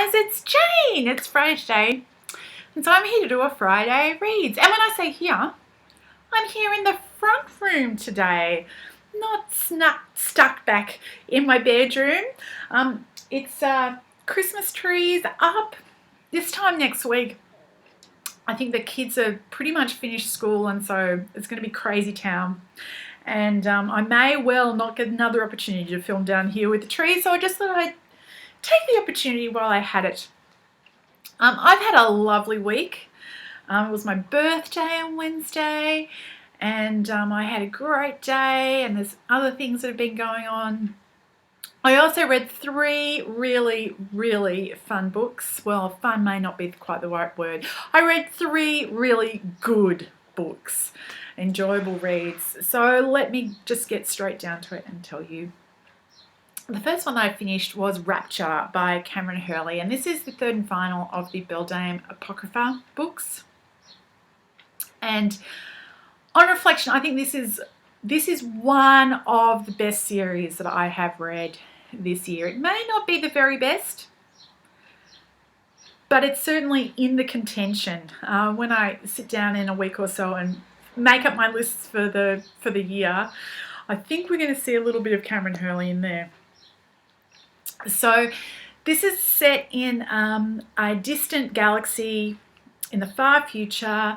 guys, it's Jane. It's Friday, and so I'm here to do a Friday Reads. And when I say here, I'm here in the front room today, not stuck back in my bedroom. It's Christmas trees up. This time next week, I think the kids are pretty much finished school, and so it's going to be crazy town. And I may well not get another opportunity to film down here with the trees, so I just thought I'd take the opportunity while I had it. I've had a lovely week. It was my birthday on Wednesday, and I had a great day, and there's other things that have been going on. I also read 3 really, really fun books. Well, fun may not be quite the right word. I read 3 really good books, enjoyable reads. So let me just get straight down to it and tell you. The first one that I finished was Rapture by Kameron Hurley, and this is the third and final of the Beldame Apocrypha books. And on reflection, I think this is one of the best series that I have read this year. It may not be the very best, but it's certainly in the contention. When I sit down in a week or so and make up my lists for the year, I think we're going to see a little bit of Kameron Hurley in there. So this is set in a distant galaxy in the far future,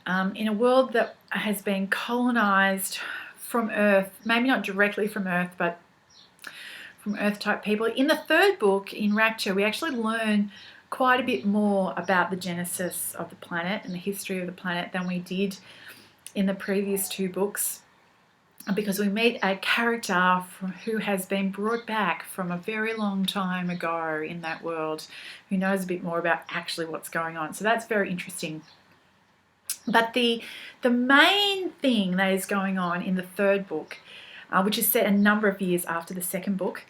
in a world that has been colonized from Earth, maybe not directly from Earth, but from Earth type people. In the third book, in Rapture, we actually learn quite a bit more about the genesis of the planet and the history of the planet than we did in the previous 2 books, because we meet a character who has been brought back from a very long time ago in that world, who knows a bit more about actually what's going on. So that's very interesting. But the main thing that is going on in the third book, which is set a number of years after the second book,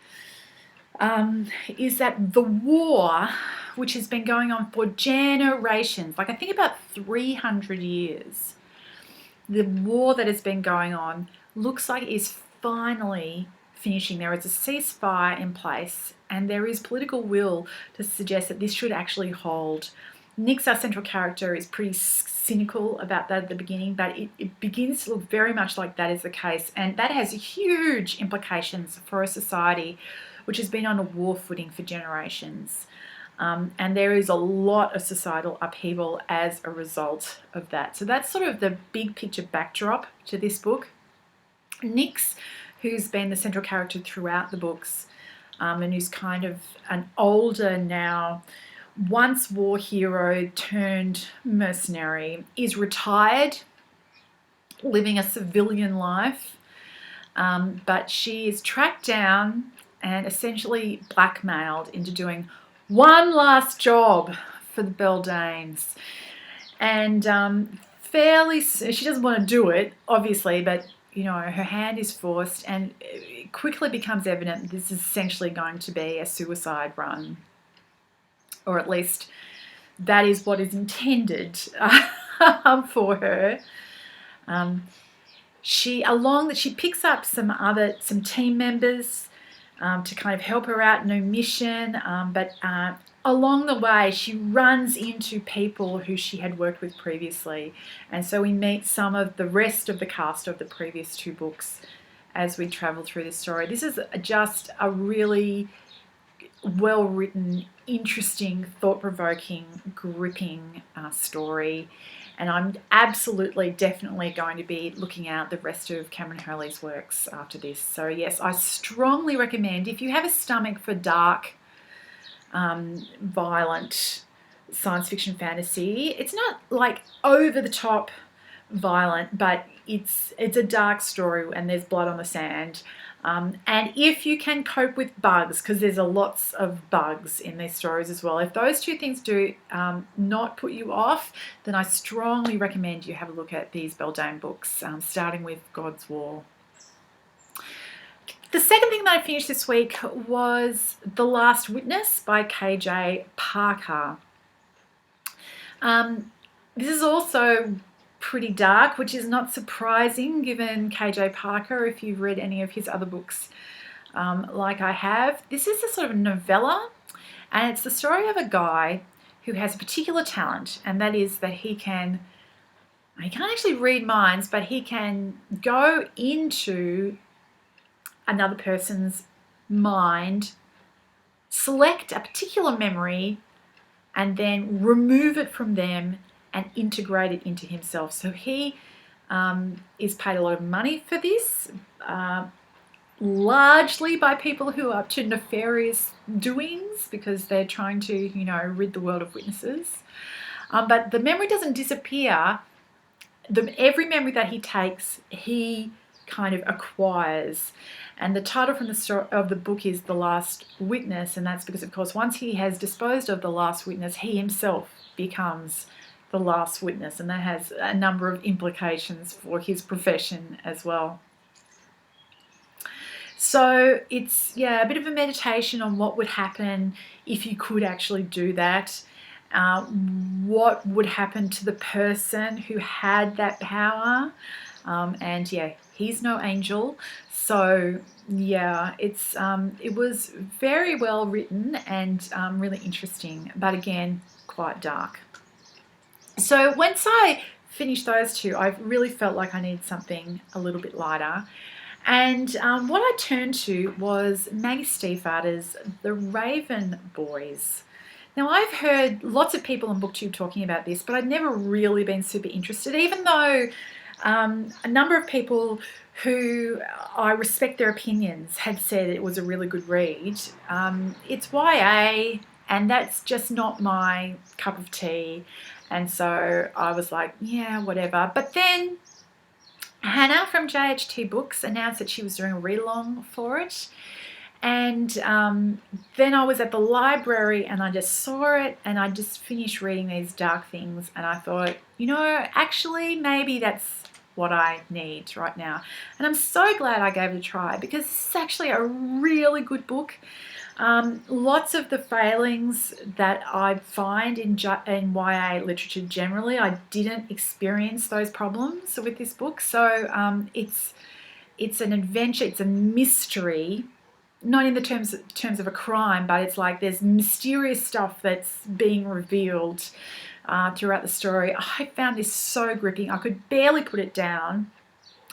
is that the war, which has been going on for generations, like I think about 300 years, the war that has been going on looks like it is finally finishing. There is a ceasefire in place, and there is political will to suggest that this should actually hold. Nyx, our central character, is pretty cynical about that at the beginning, but it begins to look very much like that is the case, and that has huge implications for a society which has been on a war footing for generations. And there is a lot of societal upheaval as a result of that. So that's sort of the big picture backdrop to this book. Nyx, who's been the central character throughout the books, and who's kind of an older now, once war hero turned mercenary, is retired, living a civilian life, but she is tracked down and essentially blackmailed into doing one last job for the Beldames. And she doesn't want to do it, obviously, but you know, her hand is forced, and it quickly becomes evident that this is essentially going to be a suicide run, or at least that is what is intended for her. She picks up some team members to kind of help her out in her mission, but along the way she runs into people who she had worked with previously, and so we meet some of the rest of the cast of the previous 2 books as we travel through this story. This is just a really well-written, interesting, thought-provoking, gripping story, and I'm absolutely, definitely going to be looking out the rest of Kameron Hurley's works after this. So yes, I strongly recommend, if you have a stomach for dark, violent science fiction fantasy. It's not like over the top violent, but it's a dark story and there's blood on the sand. And if you can cope with bugs, because there's lots of bugs in these stories as well, if those 2 things do not put you off, then I strongly recommend you have a look at these Beldame books, starting with God's War. The second thing that I finished this week was The Last Witness by K.J. Parker. This is also pretty dark, which is not surprising given K.J. Parker, if you've read any of his other books like I have. This is a sort of novella, And it's the story of a guy who has a particular talent, and that is that he can't actually read minds, but he can go into another person's mind, select a particular memory, and then remove it from them and integrate it into himself. So he is paid a lot of money for this, largely by people who are up to nefarious doings because they're trying to, rid the world of witnesses. But the memory doesn't disappear. Every memory that he takes, he kind of acquires. And the title from the story of the book is The Last Witness, and that's because, of course, once he has disposed of the last witness, he himself becomes the last witness, and that has a number of implications for his profession as well. So it's, a bit of a meditation on what would happen if you could actually do that. What would happen to the person who had that power? And he's no angel. So it was very well written and really interesting, but again, quite dark. So once I finished those two, I really felt like I needed something a little bit lighter. And what I turned to was Maggie Stiefvater's The Raven Boys. Now, I've heard lots of people on BookTube talking about this, but I'd never really been super interested, even though a number of people who I respect their opinions had said it was a really good read. It's YA, and that's just not my cup of tea. And so I was like, yeah, whatever. But then Hannah from JHT Books announced that she was doing a read-along for it. And then I was at the library and I just saw it and I just finished reading these dark things and I thought, actually maybe that's what I need right now. And I'm so glad I gave it a try because this is actually a really good book. Lots of the failings that I find in YA literature generally, I didn't experience those problems with this book. So it's an adventure, it's a mystery. Not in the terms of a crime, but it's like there's mysterious stuff that's being revealed throughout the story. I found this so gripping. I could barely put it down.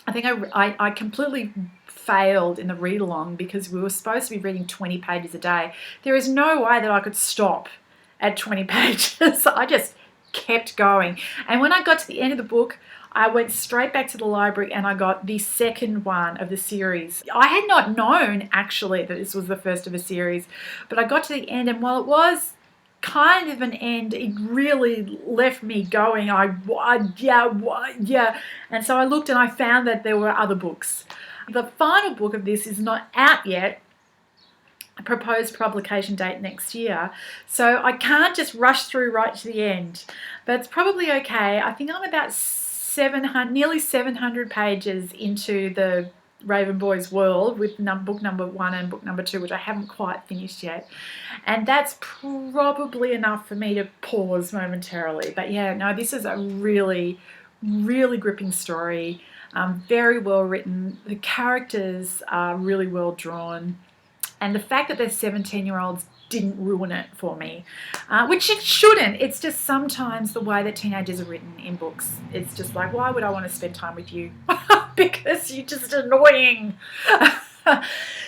I think I completely failed in the read-along because we were supposed to be reading 20 pages a day. There is no way that I could stop at 20 pages. I just kept going. And when I got to the end of the book, I went straight back to the library and I got the second one of the series. I had not known actually that this was the first of a series, but I got to the end and while it was kind of an end, it really left me going. And so I looked and I found that there were other books. The final book of this is not out yet. A proposed publication date next year. So I can't just rush through right to the end, but it's probably okay. I think I'm about nearly 700 pages into the Raven Boys world with book number 1 and book number 2, which I haven't quite finished yet. And that's probably enough for me to pause momentarily. But this is a really, really gripping story. Very well written. The characters are really well drawn. And the fact that they're 17-year-olds didn't ruin it for me, which it shouldn't. It's just sometimes the way that teenagers are written in books. It's just like, why would I want to spend time with you? Because you're just annoying.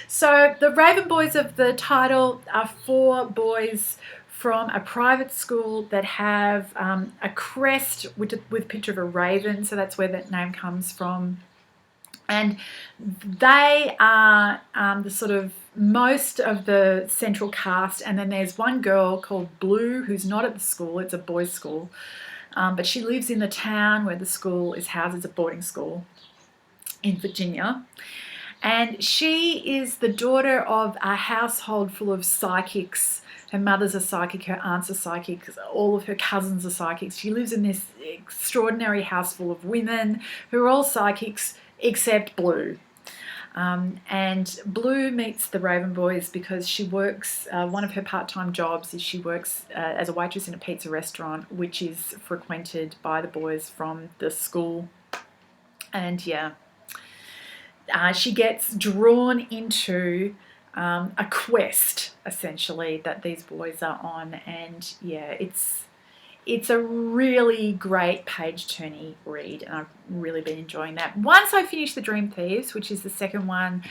So the Raven Boys of the title are 4 boys from a private school that have a crest with a picture of a raven. So that's where that name comes from. And they are the sort of most of the central cast, and then there's one girl called Blue who's not at the school. It's a boys' school, but she lives in the town where the school is housed. It's a boarding school in Virginia, and she is the daughter of a household full of psychics. Her mother's a psychic, her aunt's a psychic, all of her cousins are psychics. She lives in this extraordinary house full of women who are all psychics except Blue. And Blue meets the Raven Boys because she works, one of her part-time jobs is she works as a waitress in a pizza restaurant, which is frequented by the boys from the school. And she gets drawn into a quest essentially, that these boys are on. And yeah, it's a really great page-turning read, and I've really been enjoying that. Once I finish The Dream Thieves, which is the second one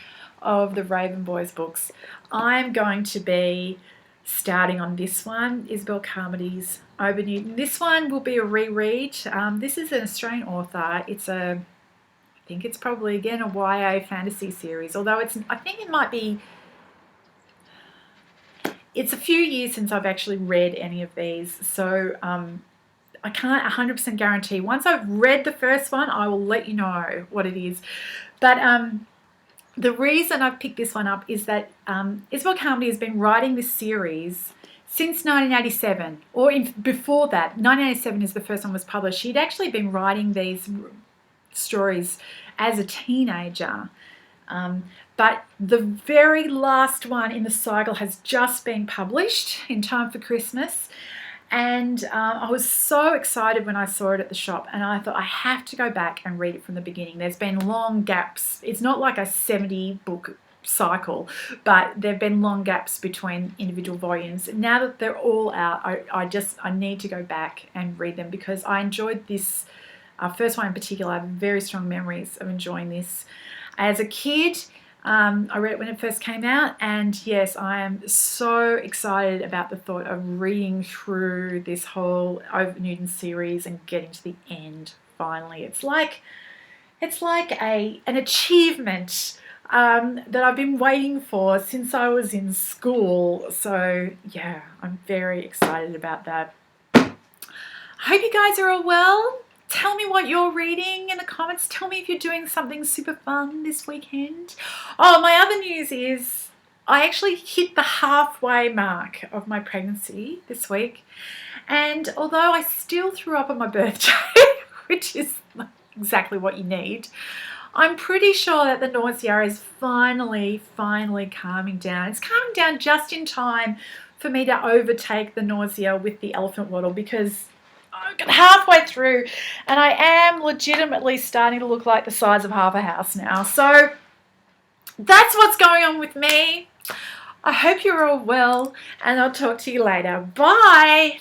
of the Raven Boys books, I'm going to be starting on this one, Isobelle Carmody's Obernewtyn. This one will be a reread. This is an Australian author. I think it's probably, again, a YA fantasy series, although I think it might be... It's a few years since I've actually read any of these, so I can't 100% guarantee. Once I've read the first one, I will let you know what it is. But the reason I've picked this one up is that Isobelle Carmody has been writing this series since 1987, or before that. 1987 is the first one was published. She'd actually been writing these stories as a teenager. But the very last one in the cycle has just been published in time for Christmas. And I was so excited when I saw it at the shop, and I thought I have to go back and read it from the beginning. There's been long gaps. It's not like a 70 book cycle, but there have been long gaps between individual volumes. Now that they're all out, I need to go back and read them, because I enjoyed this first one in particular. I have very strong memories of enjoying this. As a kid, I read it when it first came out, and yes, I am so excited about the thought of reading through this whole Obernewtyn series and getting to the end finally. It's like an achievement that I've been waiting for since I was in school. So yeah, I'm very excited about that. I hope you guys are all well. Tell me what you're reading in the comments. Tell me if you're doing something super fun this weekend. Oh, my other news is I actually hit the halfway mark of my pregnancy this week. And although I still threw up on my birthday, which is exactly what you need, I'm pretty sure that the nausea is finally calming down. It's calming down just in time for me to overtake the nausea with the elephant waddle, because I got halfway through and I am legitimately starting to look like the size of half a house now. So that's what's going on with me. I hope you're all well, and I'll talk to you later. Bye.